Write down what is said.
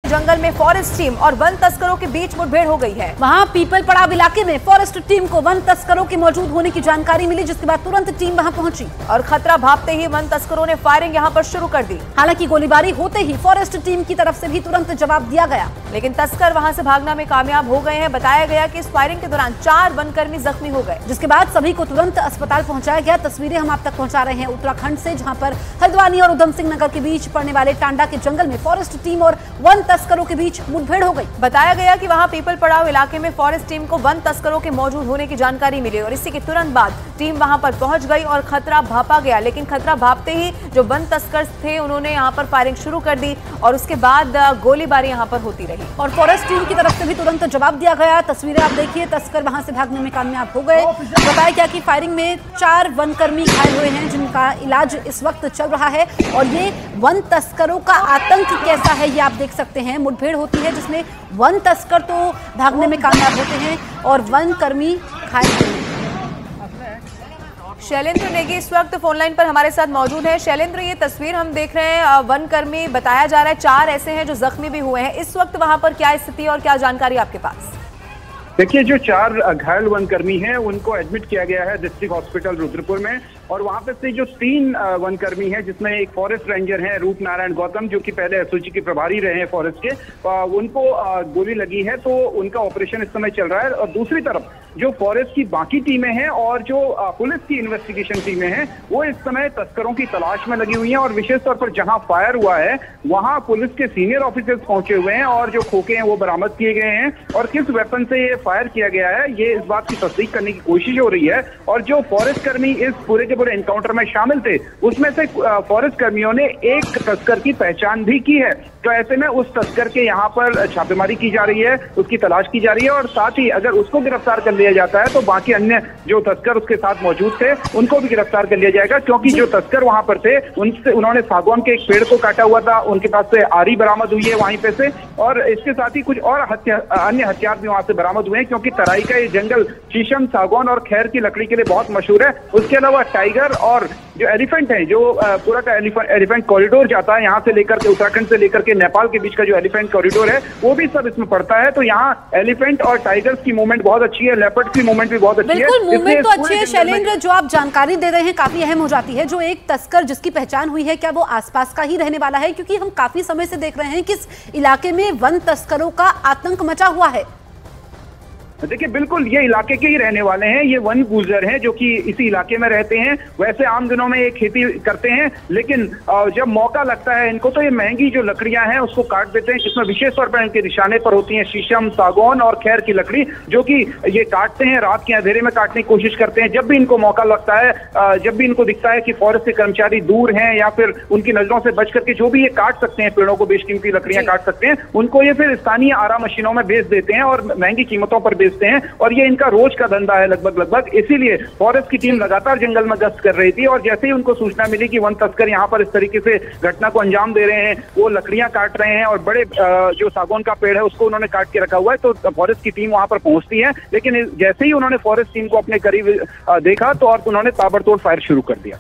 जंगल में forest team और one तस्करों के बीच मुठभेड़ हो गई है। वहां पीपल पड़ाव इलाके में फॉरेस्ट टीम को वन तस्करों के मौजूद होने की जानकारी मिली, जिसके बाद तुरंत टीम वहां पहुंची और खतरा भांपते ही वन तस्करों ने फायरिंग यहां पर शुरू कर दी। हालांकि गोलीबारी होते ही फॉरेस्ट टीम की तरफ से भी तुरंत जवाब दिया गया, लेकिन तस्कर वहां से भागना में कामयाब हो गए हैं। बताया गया कि इस फायरिंग के दौरान 4 वनकर्मी जख्मी हो गए, जिसके बाद सभी को तुरंत अस्पताल पहुंचाया गया। तस्वीरें हम आप तक पहुंचा रहे हैं उत्तराखंड से, जहां पर हल्द्वानी और उधम सिंह नगर के बीच पड़ने वाले टांडा के जंगल में फॉरेस्ट टीम और वन तस्करों के बीच मुठभेड़ हो गई। बताया गया कि वहां पीपल पड़ाव इलाके में फॉरेस्ट टीम को वन तस्करों के मौजूद होने की जानकारी मिली और इसी के तुरंत बाद टीम वहां पर पहुंच गई और खतरा भांपा गया। लेकिन खतरा भांपते ही जो वन तस्कर थे उन्होंने यहां पर फायरिंग शुरू कर दी और उसके बाद गोलीबारी यहां पर होती रही और फॉरेस्ट टीम की तरफ से भी तुरंत जवाब दिया गया। तस्वीरें आप देखिए, तस्कर वहां से भागने में कामयाब हो गए। बताया गया कि फायरिंग में 4 वनकर्मी घायल हुए हैं, जिनका इलाज इस वक्त चल रहा है। और ये वन तस्करों का आतंक कैसा है ये आप देख सकते हैं। मुठभेड़ होती है जिसमें वन तस्कर तो भागने में कामयाब होते हैं और वन कर्मी घायल होते हैं। शैलेंद्र नेगी इस वक्त फोनलाइन पर हमारे साथ मौजूद है। शैलेंद्र, ये तस्वीर हम देख रहे हैं, वन कर्मी बताया जा रहा है 4 ऐसे हैं जो जख्मी भी हुए हैं। इस वक्त वहां पर क्या स्थिति और क्या जानकारी आपके पास? देखिए, जो 4 घायल वनकर्मी हैं उनको एडमिट किया गया है डिस्ट्रिक्ट हॉस्पिटल रुद्रपुर में और वहां पे से जो 3 वनकर्मी हैं, जिसमें एक फॉरेस्ट रेंजर हैं रूप नारायण गौतम, जो कि पहले एसओजी के प्रभारी रहे हैं फॉरेस्ट के, उनको गोली लगी है तो उनका ऑपरेशन इस समय चल रहा है। और दूसरी तरफ जो फॉरेस्ट की बाकी टीमें हैं और जो पुलिस की इन्वेस्टिगेशन टीमें हैं वो इस समय तस्करों की तलाश में लगी हुई हैं और विशेष तौर पर जहां फायर हुआ है वहां पुलिस के सीनियर ऑफिसर्स पहुंचे हुए हैं और जो खोखे हैं वो बरामद किए गए हैं और किस वेपन से ये फायर किया गया है ये इस बात की तस्दीक करने की कोशिश हो रही है। और जो फॉरेस्ट कर्मी इस पूरे के पूरे एनकाउंटर में शामिल थे उसमें से फॉरेस्ट कर्मियों ने एक तस्कर की पहचान भी की है। तो ऐसे में उस तस्कर के यहाँ पर छापेमारी की जा रही है, उसकी तलाश की जा रही है और साथ ही अगर उसको गिरफ्तार कर लिया जाता है तो बाकी अन्य जो तस्कर उसके साथ मौजूद थे उनको भी गिरफ्तार कर लिया जाएगा, क्योंकि जो तस्कर वहां पर थे उन्होंने सागवान के एक पेड़ को काटा हुआ था, उनके पास से आरी बरामद हुई है वहीं पे से और इसके साथ ही कुछ और अन्य हथियार भी वहां से बरामद हुए हैं, क्योंकि तराई का ये जंगल शीशम, सागवान और खैर की लकड़ी के लिए बहुत मशहूर है। उसके अलावा टाइगर और जो एलिफेंट है, जो पूरा का एलिफेंट कॉरिडोर जाता है यहाँ से लेकर के उत्तराखंड से लेकर के नेपाल के बीच का जो एलिफेंट कॉरिडोर है वो भी सब इसमें पड़ता है। तो यहाँ एलिफेंट और टाइगर्स की मूवमेंट बहुत अच्छी है, लेपर्ड की मूवमेंट भी बहुत अच्छी है। बिल्कुल, मूवमेंट तो अच्छी है। शैलेंद्र, जो आप जानकारी दे रहे हैं काफी अहम हो जाती है। जो एक तस्कर जिसकी पहचान हुई है, क्या वो आसपास का ही रहने वाला है? क्योंकि हम काफी समय से देख रहे हैं कि इस इलाके में वन तस्करों का आतंक मचा हुआ है। देखिए, बिल्कुल ये इलाके के ही रहने वाले हैं, ये वन गुजर हैं जो कि इसी इलाके में रहते हैं। वैसे आम दिनों में ये खेती करते हैं, लेकिन जब मौका लगता है इनको तो ये महंगी जो लकड़ियां हैं उसको काट देते हैं, जिसमें विशेष तौर पर इनके निशाने पर होती हैं शीशम, सागौन और खैर की लकड़ी, जो कि ये काटते हैं, रात के अंधेरे में काटने की कोशिश करते हैं। जब भी इनको मौका लगता है, जब भी इनको दिखता है कि फॉरेस्ट के कर्मचारी दूर हैं या फिर उनकी नजरों से बच करके जो भी ये काट सकते हैं, पेड़ों को बेशकीमती लकड़ियां काट सकते हैं, उनको ये फिर स्थानीय आरा मशीनों में बेच देते हैं और महंगी कीमतों पर हैं और ये इनका रोज का धंधा है लगभग। इसीलिए फॉरेस्ट की टीम लगातार जंगल में गश्त कर रही थी और जैसे ही उनको सूचना मिली कि वन तस्कर यहाँ पर इस तरीके से घटना को अंजाम दे रहे हैं, वो लकड़ियां काट रहे हैं और बड़े जो सागौन का पेड़ है उसको उन्होंने काट के रखा हुआ है, तो फॉरेस्ट की टीम वहां पर पहुंचती है। लेकिन जैसे ही उन्होंने फॉरेस्ट टीम को अपने करीब देखा तो और उन्होंने ताबड़तोड़ फायर शुरू कर दिया।